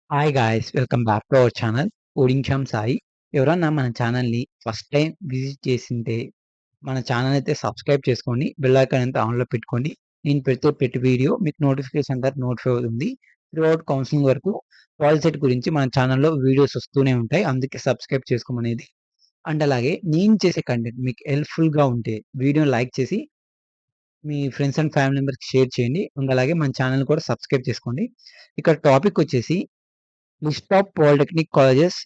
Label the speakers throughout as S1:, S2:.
S1: Hi guys! Welcome back to our channel ఊడించాం సాయి. ఎవరన్నా మన ఛానల్‌ని ఫస్ట్ టైమ్ విజిట్ చేసింటే, మన ఛానల్ అయితే సబ్స్క్రైబ్ చేసుకోండి. బెల్ ఐకాన్ అయితే ఆన్‌లో పెట్టుకోండి. నేను పెడితే ప్రతి వీడియో మీకు నోటిఫికేషన్ ద్వారా నోటిఫై అవుతుంది. త్రూఅవుట్ కౌన్సెలింగ్ వరకు కాల్ సెట్ గురించి మన ఛానల్‌లో వీడియోస్ వస్తూనే ఉంటాయి. అందుకే సబ్స్క్రైబ్ చేసుకోమనేది. అండ్ అలాగే నేను చేసే కంటెంట్ మీకు హెల్ప్‌ఫుల్‌గా ఉంటే వీడియోని లైక్ చేసి మీ ఫ్రెండ్స్ అండ్ ఫ్యామిలీ మెంబర్స్‌కి షేర్ చేయండి. అండ్ అలాగే మన ఛానెల్‌ని కూడా సబ్స్క్రైబ్ చేసుకోండి. ఇక్కడ టాపిక్ వచ్చేసి list of polytechnic colleges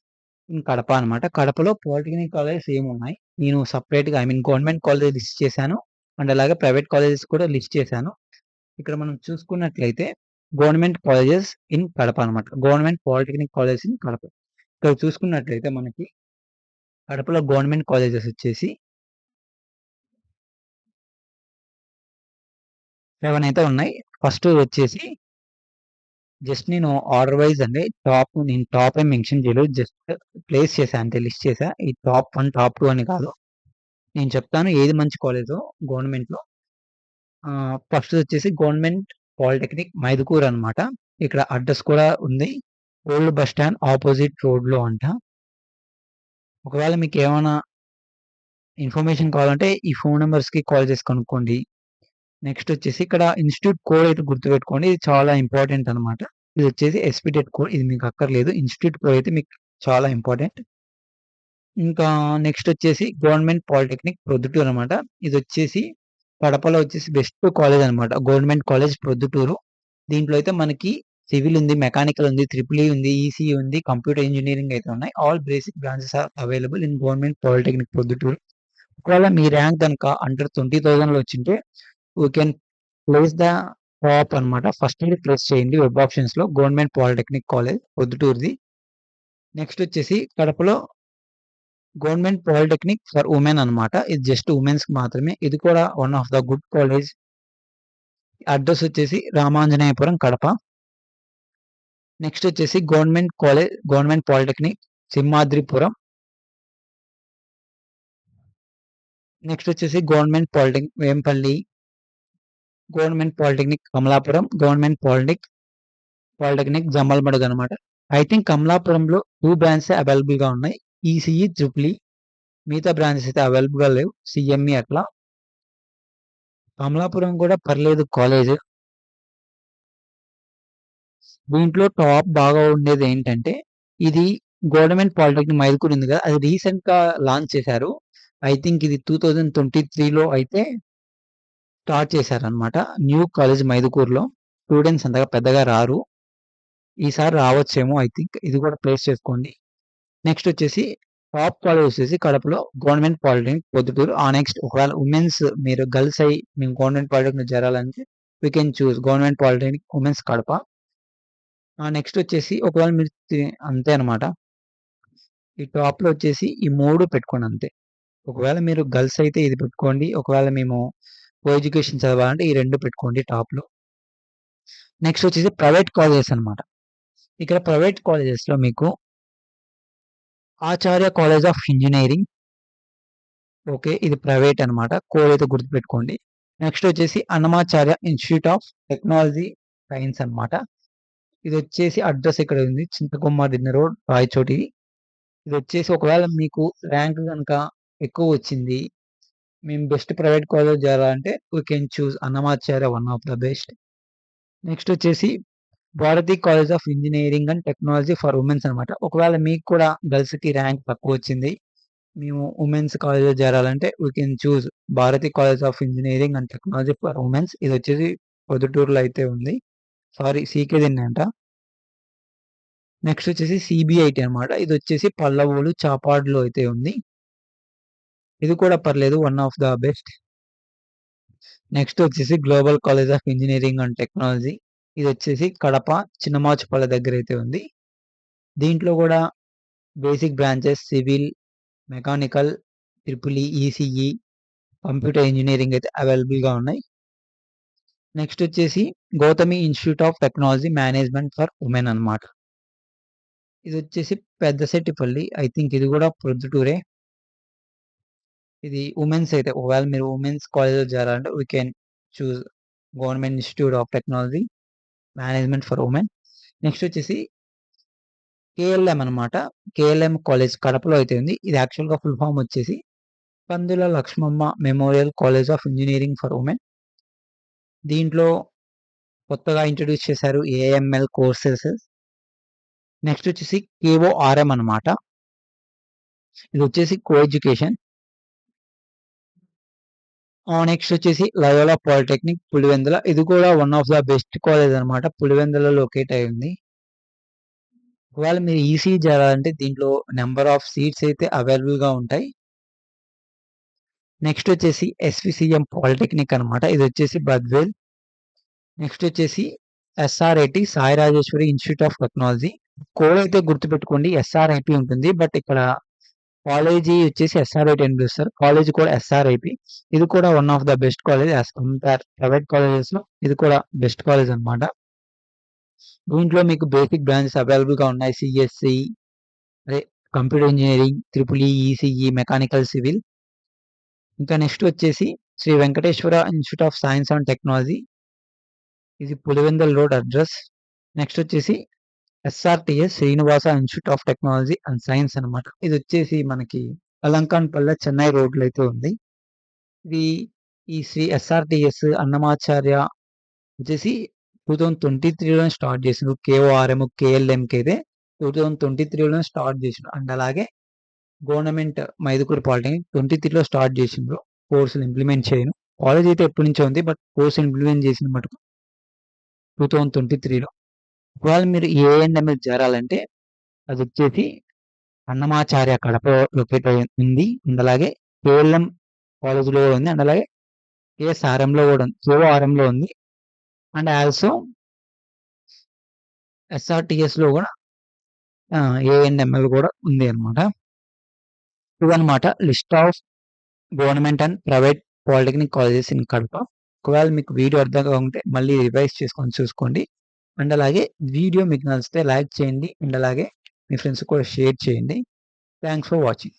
S1: in Kadapa అనమాట. కడపలో పాలిటెక్నిక్ కాలేజెస్ ఏమున్నాయి? నేను సెపరేట్‌గా గవర్నమెంట్ కాలేజ్ లిస్ట్ చేశాను. అండ్ అలాగే ప్రైవేట్ కాలేజెస్ కూడా లిస్ట్ చేశాను. ఇక్కడ మనం చూసుకున్నట్లయితే గవర్నమెంట్ కాలేజెస్ ఇన్ కడప అనమాట. Government polytechnic college in Kadapa. ఇక్కడ చూసుకున్నట్లయితే మనకి కడపలో గవర్నమెంట్ కాలేజెస్ వచ్చేసి 7 అయితే ఉన్నాయి. ఫస్ట్ వచ్చేసి జస్ట్ నేను ఆర్డర్ వైస్ అండి. నేను టాప్ ఏం మెన్షన్ చేయలేదు. జస్ట్ ప్లేస్ చేశా అంతే, లిస్ట్ చేశా. ఈ టాప్ 1, టాప్ 2 అని కాదు. నేను చెప్తాను ఏది మంచి కాలేజో గవర్నమెంట్‌లో. ఫస్ట్ వచ్చేసి గవర్నమెంట్ పాలిటెక్నిక్ మైదుకూరు అనమాట. ఇక్కడ అడ్రెస్ కూడా ఉంది. ఓల్డ్ బస్ స్టాండ్ అపోజిట్ రోడ్‌లో అంట. ఒకవేళ మీకేమైనా ఇన్ఫర్మేషన్ కావాలంటే ఈ ఫోన్ నంబర్స్‌కి కాల్ చేసి కనుక్కోండి. నెక్స్ట్ వచ్చేసి ఇక్కడ ఇన్‌స్టిట్యూట్ కోడ్ అయితే గుర్తుపెట్టుకోండి. ఇది చాలా ఇంపార్టెంట్ అనమాట. ఇది వచ్చేసి ఎస్పీటెట్ కోడ్. ఇది మీకు అక్కర్లేదు. ఇన్‌స్టిట్యూట్ కోడ్ అయితే మీకు చాలా ఇంపార్టెంట్. ఇంకా నెక్స్ట్ వచ్చేసి గవర్నమెంట్ పాలిటెక్నిక్ ప్రొద్దుటూరు అనమాట. ఇదొచ్చేసి కడపలో వచ్చేసి బెస్ట్ కాలేజ్ అనమాట. Government college Proddatur. దీంట్లో అయితే మనకి సివిల్ ఉంది, మెకానికల్ ఉంది, ట్రిపుల్ ఈ ఉంది, ఈసీఈ ఉంది, కంప్యూటర్ ఇంజినీరింగ్ అయితే ఉన్నాయి. All basic branches are available in government polytechnic Proddatur. ఒకవేళ మీ ర్యాంక్ గనుక అండర్ 20,000లో వచ్చింటే you can place the top అనమాట. ఫస్ట్ ఇది ప్లేస్ చేయండి వెబ్ ఆప్షన్స్‌లో గవర్నమెంట్ పాలిటెక్నిక్ కాలేజ్ ప్రొద్దుటూరుది. నెక్స్ట్ వచ్చేసి కడపలో గవర్నమెంట్ పాలిటెక్నిక్ ఫర్ వుమెన్ అనమాట. ఇది జస్ట్ వుమెన్స్‌కి మాత్రమే. ఇది కూడా one of the good college. Address వచ్చేసి రామాంజనేయపురం, కడప. నెక్స్ట్ వచ్చేసి గవర్నమెంట్ పాలిటెక్నిక్ సింహాద్రిపురం. నెక్స్ట్ వచ్చేసి government polytechnic Vempalli, government polytechnic Kamalapuram, government polytechnic Jammalamadugu అనమాట. ఐ థింక్ కమలాపురంలో 2 బ్రాంచెసే అవైలబుల్‌గా ఉన్నాయి. ECE, triple E. మిగతా బ్రాంచెస్ అయితే అవైలబుల్‌గా లేవు. సీఎంఈ అట్లా. కమలాపురం కూడా పర్లేదు కాలేజ్. దీంట్లో టాప్ బాగా ఉండేదేంటంటే, ఇది గవర్నమెంట్ పాలిటెక్నిక్ మైదుకూరు ఉంది కదా! అది రీసెంట్‌గా లాంచ్ చేశారు. ఐ థింక్ ఇది 2023లో అయితే స్టార్ట్ చేశారనమాట. New college మైదుకూరులో. స్టూడెంట్స్ అంతగా పెద్దగా రారు. ఈసారి రావచ్చేమో ఐ థింక్. ఇది కూడా ప్లేస్ చేసుకోండి. నెక్స్ట్ వచ్చేసి టాప్ కాలేజ్ వచ్చేసి కడపలో గవర్నమెంట్ పాలిటెక్నిక్ పొద్దుటూరు. నెక్స్ట్ ఒకవేళ మీరు గర్ల్స్ అయ్యి మేము గవర్నమెంట్ పాలిటెక్నిక్ చేరాలంటే we can choose government polytechnic womens Kadapa. Next వచ్చేసి ఒకవేళ మీరు అంతే అనమాట. ఈ టాప్‌లో వచ్చేసి ఈ 3 పెట్టుకోండి అంతే. ఒకవేళ మీరు గర్ల్స్ అయితే ఇది పెట్టుకోండి. ఒకవేళ మేము కో ఎడ్యుకేషన్ చదవాలంటే ఈ 2 పెట్టుకోండి టాప్‌లో. నెక్స్ట్ వచ్చేసి ప్రైవేట్ కాలేజెస్ అనమాట. ఇక్కడ ప్రైవేట్ కాలేజెస్‌లో మీకు Acharya college of engineering. Okay. ఇది ప్రైవేట్ అనమాట. కోడ్ అయితే గుర్తుపెట్టుకోండి. నెక్స్ట్ వచ్చేసి Annamacharya institute of technology science అనమాట. ఇదొచ్చేసి అడ్రెస్ ఇక్కడ ఉంది. చింతకొమ్మ దిన్నె రోడ్, రాయచోటి. ఇదొచ్చేసి ఒకవేళ మీకు ర్యాంక్ గనుక ఎక్కువొచ్చింది. మేము బెస్ట్ ప్రైవేట్ కాలేజ్ చేరాలంటే we can choose Annamacharya one of the best. Next వచ్చేసి Bharathi college of engineering and technology for womens అనమాట. ఒకవేళ మీకు కూడా గర్ల్స్‌కి ర్యాంక్ తక్కువొచ్చింది. మేము వుమెన్స్ కాలేజ్‌లో చేరాలంటే we can choose Bharathi college of engineering and technology for womens. ఇదొచ్చేసి పొద్దుటూరులో అయితే ఉంది. సారీ, సీకే దిన్నె అంట. నెక్స్ట్ వచ్చేసి సీబీఐటీ అనమాట. ఇదొచ్చేసి పల్లవోలు, చాపాడులో అయితే ఉంది. ఇది కూడా పర్లేదు. One of the best. Next వచ్చేసి global college of engineering and technology. ఇదొచ్చేసి కడప, చిన్నమాచుపల్లి దగ్గరైతే ఉంది. దీంట్లో గూడా basic branches civil, mechanical, triple E, ECE, computer engineering అయితే అవైలబుల్‌గా ఉన్నాయి. నెక్స్ట్ వచ్చేసి Gautami institute of technology management for women అనమాట. ఇదొచ్చేసి పెద్దశెట్టిపల్లి. ఐ థింక్ ఇది గూడా ప్రొద్దుటూరే. ఇది వుమెన్స్ అయితే ఒకవేళ మీరు వుమెన్స్ కాలేజ్‌లో చేరాలంటే we can choose government institute of technology management for women. Next వచ్చేసి కేఎల్ఎం అనమాట. కేఎల్ఎం కాలేజ్ కడపలో అయితే ఉంది. ఇది యాక్చువల్‌గా ఫుల్ ఫార్మ్ వచ్చేసి పందుల Lakshmamma memorial college of engineering for women. దీంట్లో కొత్తగా ఇంట్రొడ్యూస్ చేశారు ఏఎంఎల్ కోర్సెస్. నెక్స్ట్ వచ్చేసి కేఓఆర్ఎం అనమాట. ఇది వచ్చేసి కో ఎడ్యుకేషన్. నెక్స్ట్ వచ్చేసి లయోలా పాలిటెక్నిక్ పులివెందుల. ఇది కూడా one of the best college అనమాట. పులివెందులలో లొకేట్ అయి ఉంది. ఒకవేళ మీరు ఈసీఈ చేరాలంటే దీంట్లో నెంబర్ ఆఫ్ సీట్స్ అయితే అవైలబుల్‌గా ఉంటాయి. నెక్స్ట్ వచ్చేసి ఎస్విసిఎం పాలిటెక్నిక్ అనమాట. ఇది వచ్చేసి బద్వేల్. నెక్స్ట్ వచ్చేసి SRIT Sai Rajeshwari institute of technology. Code అయితే గుర్తుపెట్టుకోండి ఎస్ఆర్ఐపి ఉంటుంది. బట్ ఇక్కడ కాలేజీ వచ్చేసి ఎస్ఆర్ఐటి అని పిలుస్తారు. కాలేజ్ కూడా ఎస్ఆర్ఐపి. ఇది కూడా one of the best college as compare private కాలేజెస్‌లో ఇది కూడా బెస్ట్ కాలేజ్ అనమాట. దీంట్లో మీకు బేసిక్ బ్రాంచెస్ అవైలబుల్‌గా ఉన్నాయి. సీఎస్‌సి, అదే computer engineering, triple ECE, mechanical civil. ఇంకా నెక్స్ట్ వచ్చేసి Sri Venkateswara institute of science and technology. ఇది పులివెందుల రోడ్ అడ్రస్. నెక్స్ట్ వచ్చేసి SRTS Srinivasa institute of technology and science అనమాట. ఇది వచ్చేసి మనకి అలంకాన్పల్లె చెన్నై రోడ్లో అయితే ఉంది. ఇది ఈ శ్రీ ఎస్ఆర్టీఎస్ అన్నమాచార్య వచ్చేసి 2023లోనే స్టార్ట్ చేసిండ్రు. కేఓఆర్ఎం, కేఎల్ఎంకి అయితే 2023లోనే స్టార్ట్ చేసిండ్రు. అండ్ అలాగే గవర్నమెంట్ మైదుకూరు పాలిటెక్నిక్ 23లో స్టార్ట్ చేసిండ్రు. కోర్సులు ఇంప్లిమెంట్ చేయను. కాలేజ్ అయితే ఎప్పటి నుంచో ఉంది. బట్ కోర్స్ ఇంప్లిమెంట్ చేసిన మటుకు 2023లో. ఒకవేళ మీరు ఏఎన్ఎంఎల్ చేరాలంటే అది వచ్చేసి అన్నమాచార్య కడప లొకేట్ అయి ఉంది. అండ్ అలాగే కేఎల్ఎం కాలేజ్‌లో ఉంది. అండ్ అలాగే కేఎస్ఆర్ఎంలో కూడా ఉంది. కేఓఆర్ఎంలో ఉంది. అండ్ ఆల్సో ఎస్ఆర్టీఎస్‌లో కూడా ఏఎన్ఎంఎల్ కూడా ఉంది అనమాట. ఇవన్నమాట list of government and private polytechnic colleges in Kadapa. ఒకవేళ మీకు వీడియో అర్థం కాకుంటే మళ్ళీ రివైజ్ చేసుకొని చూసుకోండి. అండ్ అలాగే వీడియో మీకు నచ్చితే లైక్ చేయండి. అండ్ అలాగే మీ ఫ్రెండ్స్‌కి కూడా షేర్ చేయండి. Thanks for watching.